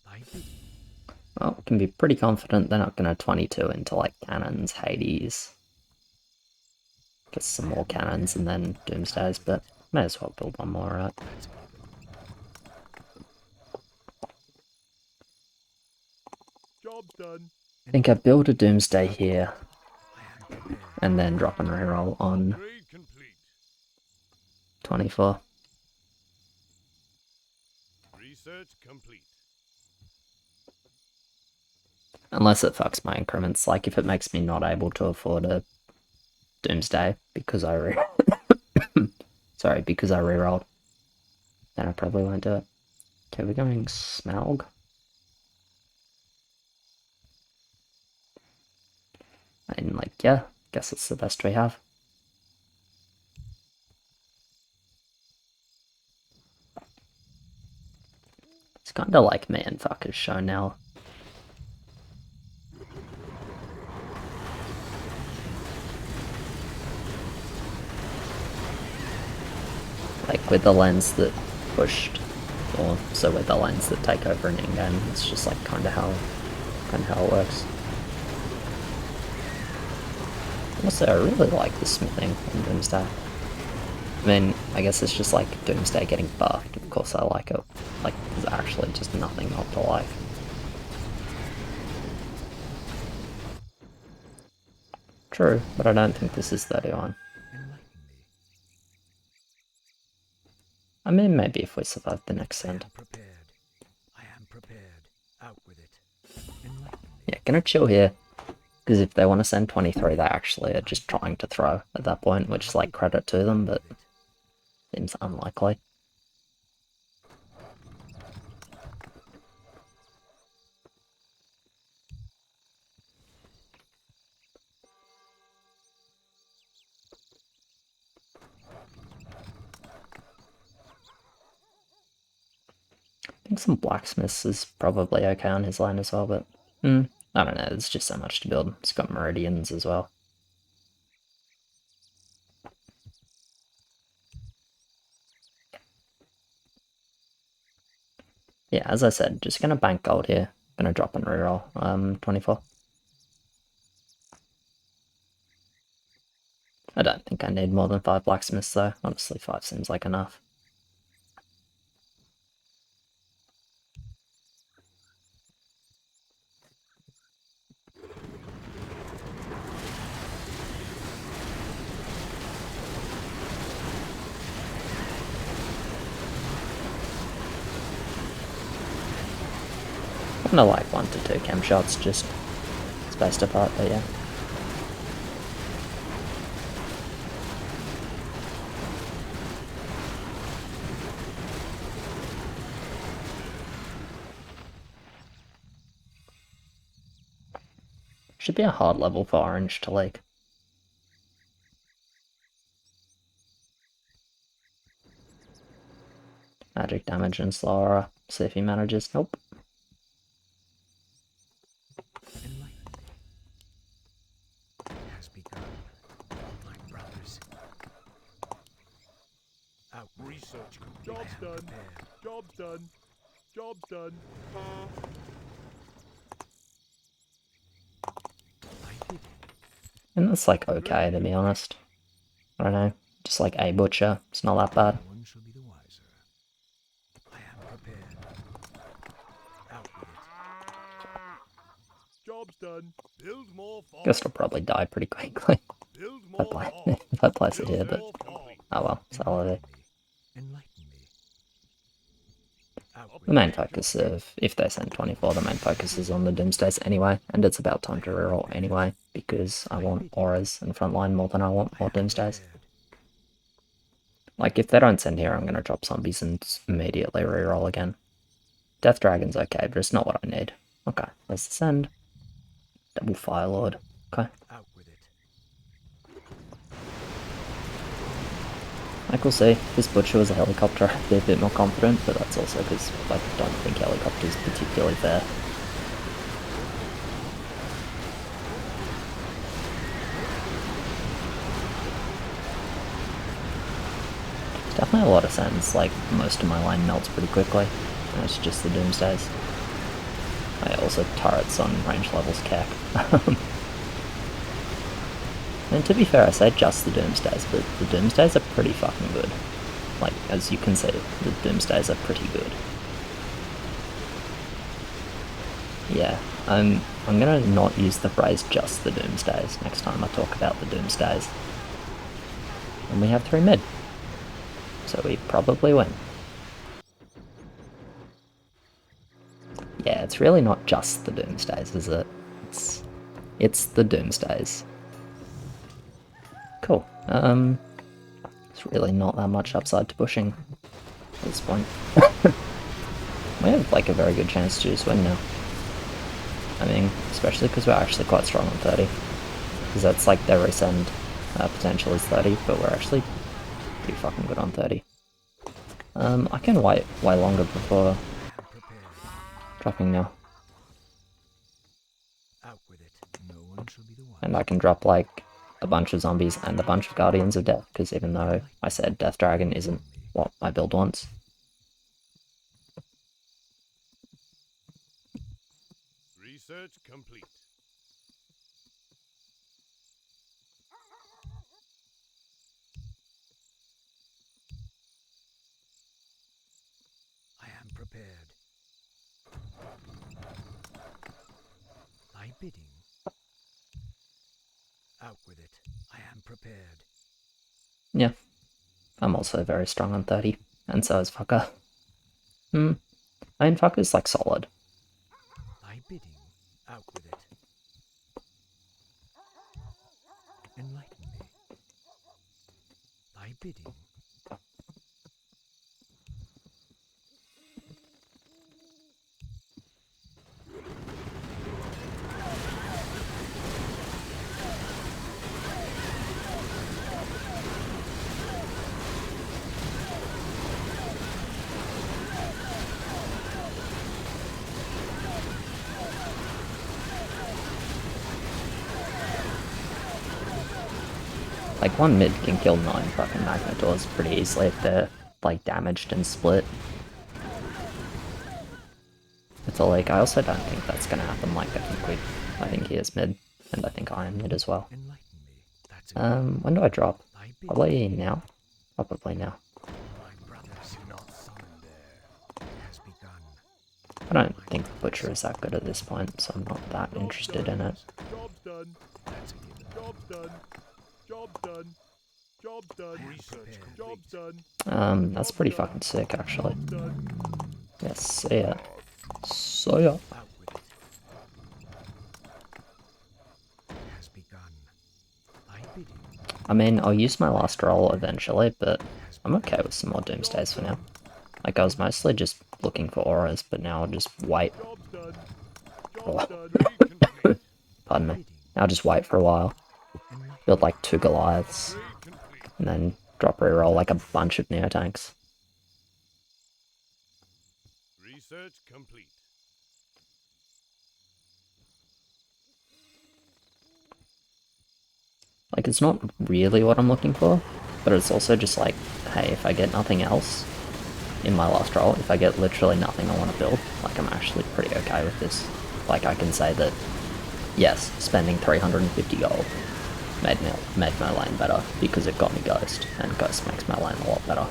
Thy bidding. Well, can be pretty confident they're not going to 22 into like cannons, Hades. Get some more cannons and then Doomsdays, but may as well build one more, right? Job done. I think I build a Doomsday here, and then drop and reroll on Upgrade complete. 24. Research complete. Unless it fucks my increments, like if it makes me not able to afford a Doomsday because I sorry, because I rerolled, then I probably won't do it. Okay, we're going Smaug. And like, yeah, guess it's the best we have. It's kinda like me and Fucker's show now. Like with the lens that pushed, or so with the lens that take over an in-game, it's just like kinda how it works. Also, I really like the smithing in Doomsday. I mean, I guess it's just like Doomsday getting buffed. Of course I like it. Like, there's actually just nothing not to like. True, but I don't think this is 31. I mean, maybe if we survive the next send. I am prepared. Out with it. Yeah, gonna chill here. Because if they want to send 23, they actually are just trying to throw at that point, which is like credit to them, but seems unlikely. think some blacksmiths is probably okay on his land as well, but I don't know, there's just so much to build. It's got meridians as well. Yeah, as I said, just gonna bank gold here. Gonna drop and reroll 24. I don't think I need more than 5 blacksmiths though. Honestly, 5 seems like enough. Kinda like 1 to 2 chem shots, just spaced apart, but yeah. Should be a hard level for orange to leak. Magic damage and slow aura. See if he manages. Nope. Has begun. My brothers. Out. Research. Job's done. Job's done. Job's done. And that's like okay, to be honest. I don't know. Just like a butcher. It's not that bad. No one shall be the wiser. I am prepared. Out with it. Job's done. Build more farms. Guess it'll probably die pretty quickly Build if I more play farms. if I place it Build here, but more farms. oh well, it's holiday. Enlighten me. Out The with main it. focus of, if they send 24, the main focus is on the Doomsdays anyway, and it's about time to reroll anyway, because I want auras and frontline more than I want more Doomsdays. Like, if they don't send here, I'm going to drop zombies and immediately reroll again. Death Dragon's okay, but it's not what I need. Okay, there's the send. Double Fire Lord. Okay. Out with it. Like, we'll see. If this Butcher was a helicopter, I'd be a bit more confident, but that's also because I don't think helicopter's particularly fair. It's definitely a lot of sends, like, most of my line melts pretty quickly, and it's just the Doomsdays. I also turrets on range levels cack. And to be fair, I say just the Doomsdays, but the Doomsdays are pretty fucking good. Like, as you can see, the Doomsdays are pretty good. Yeah, I'm gonna not use the phrase just the Doomsdays next time I talk about the Doomsdays. And we have 3 mid. So we probably win. Yeah, it's really not just the Doomsdays, is it? It's the Doomsdays. Cool. It's really not that much upside to pushing at this point. We have like a very good chance to just win now. I mean, especially because we're actually quite strong on 30. Because that's like their resend potential is 30, but we're actually pretty fucking good on 30. I can wait way longer before dropping now. Out with it. No one shall be the wiser. And I can drop like a bunch of zombies and a bunch of Guardians of Death, because even though I said Death Dragon isn't what my build wants. Research complete. I am prepared. Thy bidding. Out with it. I am prepared. Yeah. I'm also very strong on 30, and so is Fucker. I mean, Fucker's like solid. Thy bidding. Out with it. Enlighten me. Thy bidding. Like, one mid can kill 9 fucking Magnetors pretty easily if they're, like, damaged and split. It's all like, I also don't think that's gonna happen. Like, I think he is mid, and I think I am mid as well. Enlighten me. That's it. When do I drop? I bid Probably now? Probably now. my brothers do not summon there. It has begun. I don't think Butcher is that good at this point, so I'm not that interested in it. Job's done. That's a given. Job's done. Job's done. Job's done. Research Job's complete. done. That's pretty fucking sick, actually. Job's done. Yes, see ya. So ya. Out with it. It has begun. I bid you. I mean, I'll use my last roll eventually, but I'm okay with some more Doomsdays for now. Like, I was mostly just looking for auras, but now I'll just wait. Job's done. Oh. Job's done. Complete. Pardon me. I'll just wait for a while. Build like 2 Goliaths, Complete. and then drop reroll like a bunch of Neotanks. Research complete. Like, it's not really what I'm looking for, but it's also just like, hey, if I get nothing else in my last roll, if I get literally nothing I want to build, like, I'm actually pretty okay with this. Like, I can say that, yes, spending 350 gold made my lane better, because it got me Ghost, and Ghost makes my lane a lot better.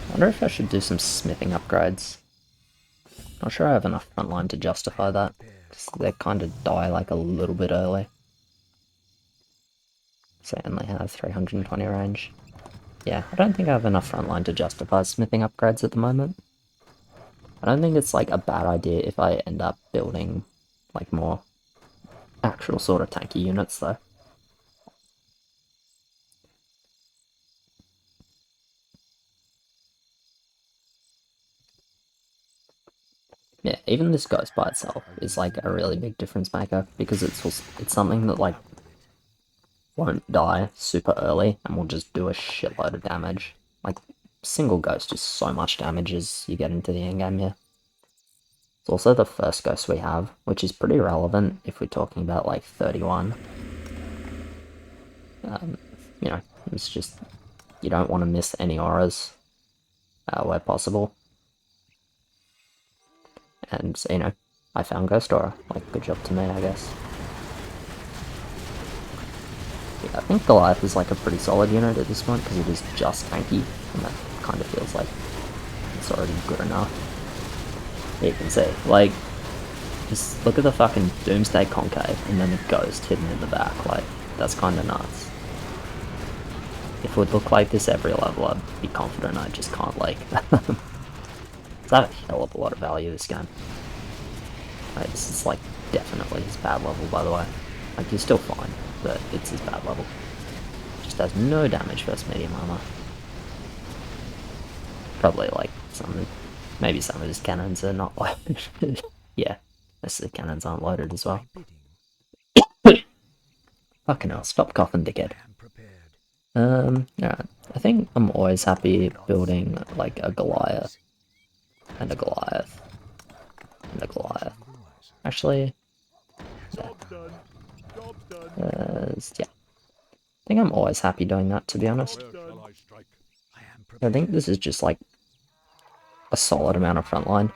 I wonder if I should do some smithing upgrades. Not sure I have enough frontline to justify that, because they kind of die like a little bit early. So I only have 320 range. Yeah, I don't think I have enough frontline to justify smithing upgrades at the moment. I don't think it's like a bad idea if I end up building like more actual sort of tanky units though. Yeah, even this Ghost by itself is like a really big difference maker, because it's something that like won't die super early and will just do a shitload of damage. Like, single Ghost is so much damage as you get into the endgame here. It's also the first Ghost we have, which is pretty relevant if we're talking about like 31. You know, it's just, you don't want to miss any auras where possible. And, so, you know, I found Ghost Aura. Like, good job to me, I guess. Yeah, I think Goliath is like a pretty solid unit at this point, because it is just tanky, and that kind of feels like it's already good enough. You can see, like, just look at the fucking Doomsday concave, and then the Ghost hidden in the back, like, that's kind of nuts. If it would look like this every level, I'd be confident I just can't, like, it's at a hell of a lot of value this game. Like, this is, like, definitely his bad level, by the way. Like, he's still fine, but it's his bad level. Just does no damage versus medium armor. Probably, like, maybe some of his cannons are not loaded. Yeah, most of the cannons aren't loaded as well. Fucking hell, stop coughing, dickhead. Alright. I think I'm always happy building, like, a Goliath. And a Goliath. And a Goliath. Actually, Job's done. Job's done. yeah. I think I'm always happy doing that, to be honest. Job's done. Shall I strike? I am I prepared. think this is just, like, a solid amount of frontline.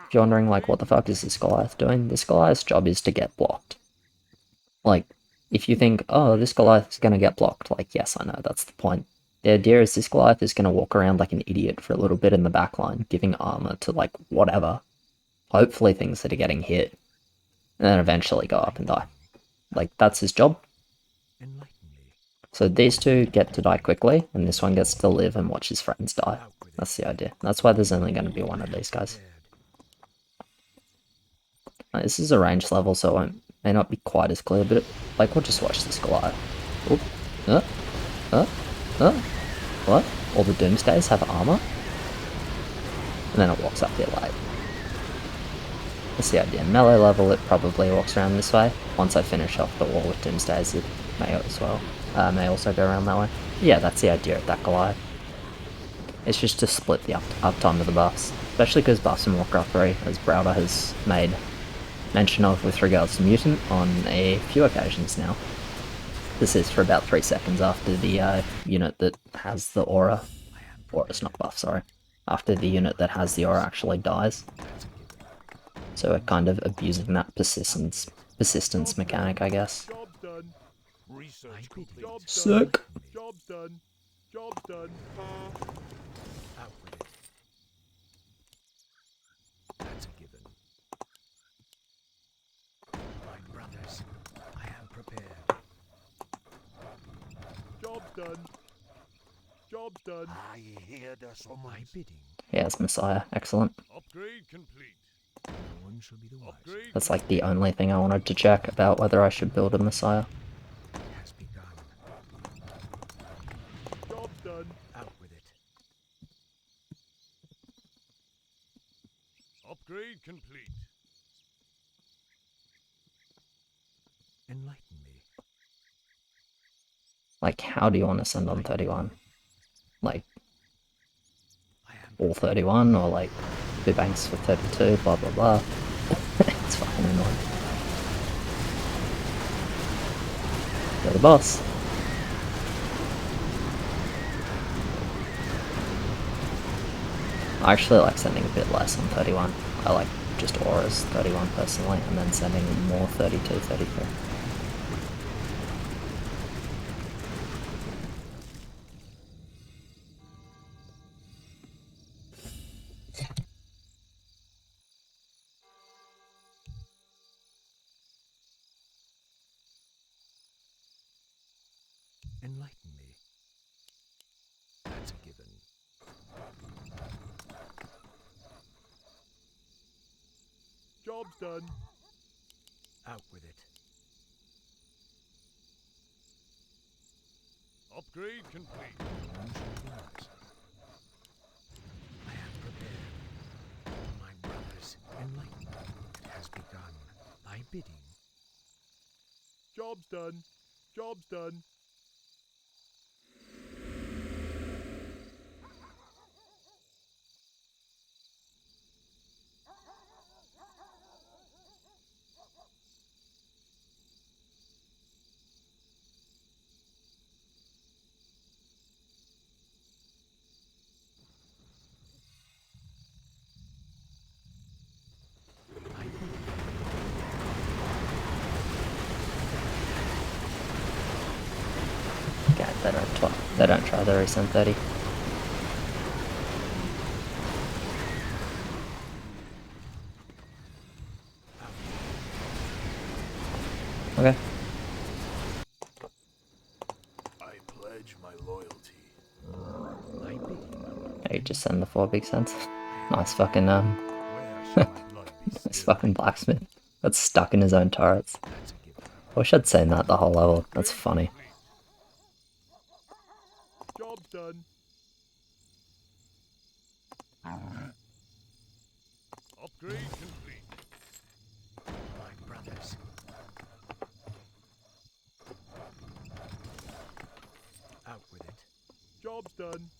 If you're wondering, like, what the fuck is this Goliath doing? This Goliath's job is to get blocked. Like, if you think, oh, this Goliath is gonna get blocked, like, yes, I know, that's the point. The idea is this Goliath is gonna walk around like an idiot for a little bit in the backline, giving armor to, like, whatever. Hopefully things that are getting hit. And then eventually go up and die. Like, that's his job. Enlighten me. So these two get to die quickly, and this one gets to live and watch his friends die. Out with it. That's the idea. That's why there's only going to be one of these guys. This is a range level, so it may not be quite as clear, but like, we'll just watch this Goliath. Oop. What? All the Doomsdays have armor? And then it walks up here late. That's the idea. Melee level, it probably walks around this way. Once I finish off the wall with Doomsdays, it may as well. May also go around that way. Yeah, that's the idea of that Goliath. It's just to split the uptime of the buffs, especially because buffs in Warcraft 3, as Browder has made mention of with regards to Mutant on a few occasions now. This is for about 3 seconds after the unit that has the aura, or it's not buff, sorry, after the unit that has the aura actually dies. So we're kind of abusing that persistence mechanic, I guess. Job's done. Research complete. Job's Sick. done. Job's done. Job's done. Out with it. That's a given. My brothers, I am prepared. Job's done. Job's done. I hear the summons. My bidding. Yeah, it's Messiah. Excellent. Upgrade complete. No one shall be the wiser. Upgrade. That's like the only thing I wanted to check about whether I should build a Messiah. It has begun. Job's done. Out with it. Upgrade complete. Enlighten me. Like, how do you want to send on 31? Like, I am all 31, or like, two banks for 32, blah blah blah. It's fucking annoying. You're the boss. I actually like sending a bit less on 31. I like just auras 31 personally, and then sending more 32, 33. enlighten me. That's a given. Job's done. Out with it. Upgrade complete. No one shall be the wiser. I am prepared. My brothers, enlightenment has begun. Thy bidding. Job's done. Job's done. Thy bidding. God, they don't try the recent 30. Okay. I pledge my loyalty. Thy bidding. Hey, just send the 4 big cents. Nice fucking Where shall my blood be this spilled? fucking blacksmith that's stuck in his own turrets. That's a given. I wish I'd seen that the whole level. That's funny. Job's done. Upgrade complete. My brothers. Out with it. Job's done.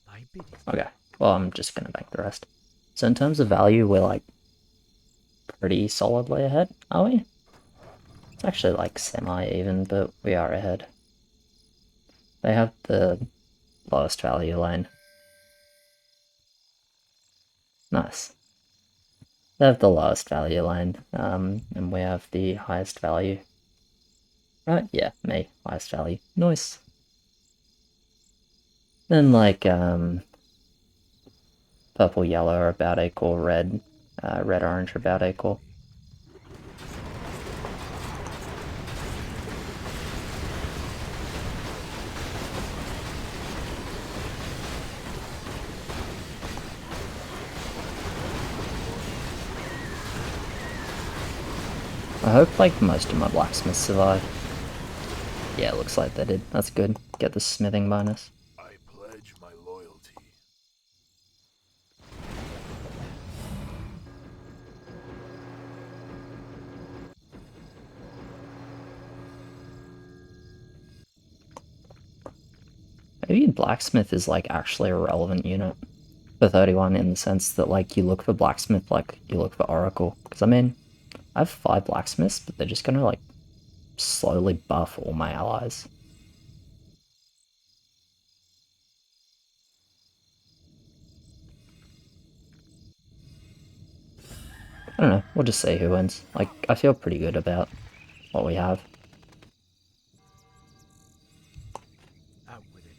Thy bidding. Okay, well, I'm just gonna bank the rest. So in terms of value, we're like pretty solidly ahead, are we? It's actually like semi-even, but we are ahead. They have the lowest value lane. Nice. They have the lowest value lane, and we have the highest value. Right, yeah, me, highest value. Nice. Then like, purple, yellow are about equal, red, orange are about equal. I hope like most of my blacksmiths survive. Yeah, it looks like they did. That's good. Get the smithing bonus. I pledge my loyalty. Maybe Blacksmith is like actually a relevant unit for 31 in the sense that like you look for Blacksmith like you look for Oracle. Because I mean, I have 5 Blacksmiths, but they're just gonna like slowly buff all my allies. I don't know, we'll just see who wins. Like, I feel pretty good about what we have. Out with it.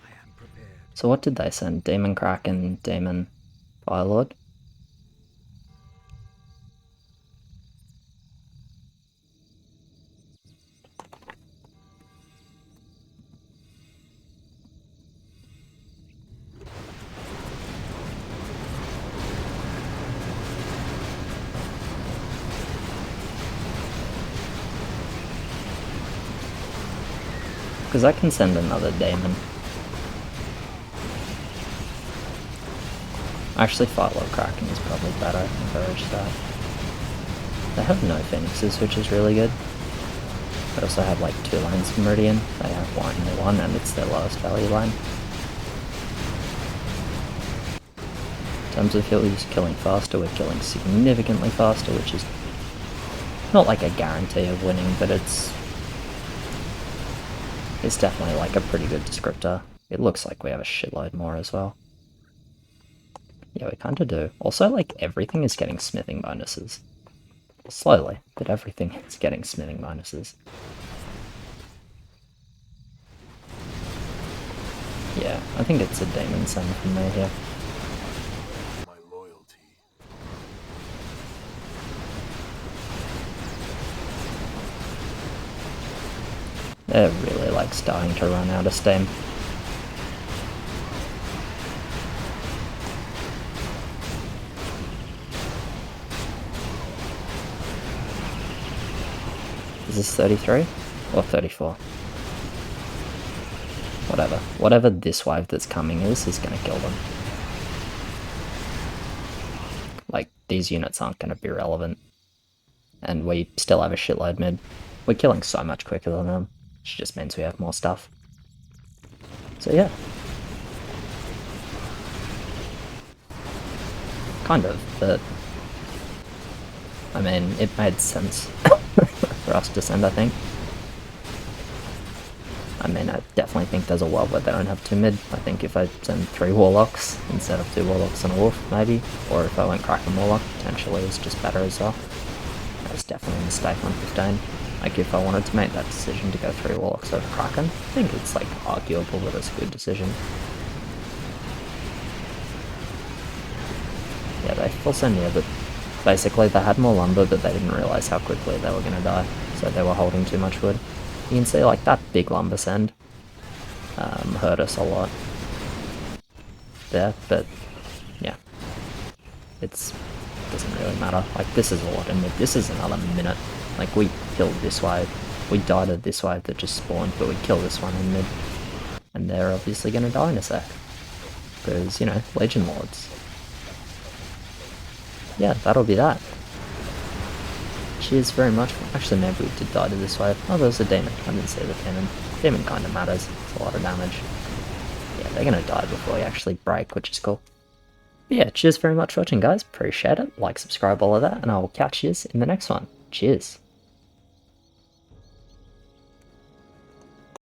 I am prepared. So what did they send? Demon Kraken, Demon Firelord? Because I can send another Demon. Actually, Firelord Kraken is probably better if I reach that. They have no Phoenixes, which is really good. They also have like 2 lanes for Meridian. They have one, and it's their lowest value line. In terms of who's killing faster, we're killing significantly faster, which is not like a guarantee of winning, but it's definitely like a pretty good descriptor. It looks like we have a shitload more as well. Yeah, we kinda do. Also, like, everything is getting smithing bonuses. Slowly, but everything is getting smithing bonuses. Yeah, I think it's a demon send from me here. My loyalty. They're really, like, starting to run out of steam. Is this 33? Or 34? Whatever. Whatever this wave that's coming is gonna kill them. Like, these units aren't gonna be relevant. And we still have a shitload mid. We're killing so much quicker than them, which just means we have more stuff. So yeah. Kind of, but I mean, it made sense for us to send, I think. I mean, I definitely think there's a world where they don't have 2 mid. I think if I send 3 Warlocks instead of 2 Warlocks and a Wolf, maybe, or if I went Kraken Warlock, potentially is just better as well. That was definitely a mistake on 15. Like, if I wanted to make that decision to go 3 Warlocks over Kraken, I think it's, like, arguable that it's a good decision. Yeah, they full send here, but basically they had more lumber, but they didn't realise how quickly they were going to die, so they were holding too much wood. You can see, like, that big lumber send hurt us a lot there, but yeah, it doesn't really matter. Like, this is a lot in mid. This is another minute. Like, we killed this wave. We died of this wave that just spawned, but we killed this one in mid. And they're obviously going to die in a sec. Because, you know, Legion Lords. Yeah, that'll be that. Cheers very much. Actually, maybe we did die to this wave. Oh, there's a demon. I didn't see the demon. Demon kind of matters. It's a lot of damage. Yeah, they're going to die before we actually break, which is cool. But yeah, cheers very much for watching, guys. Appreciate it. Like, subscribe, all of that, and I will catch you in the next one. Cheers.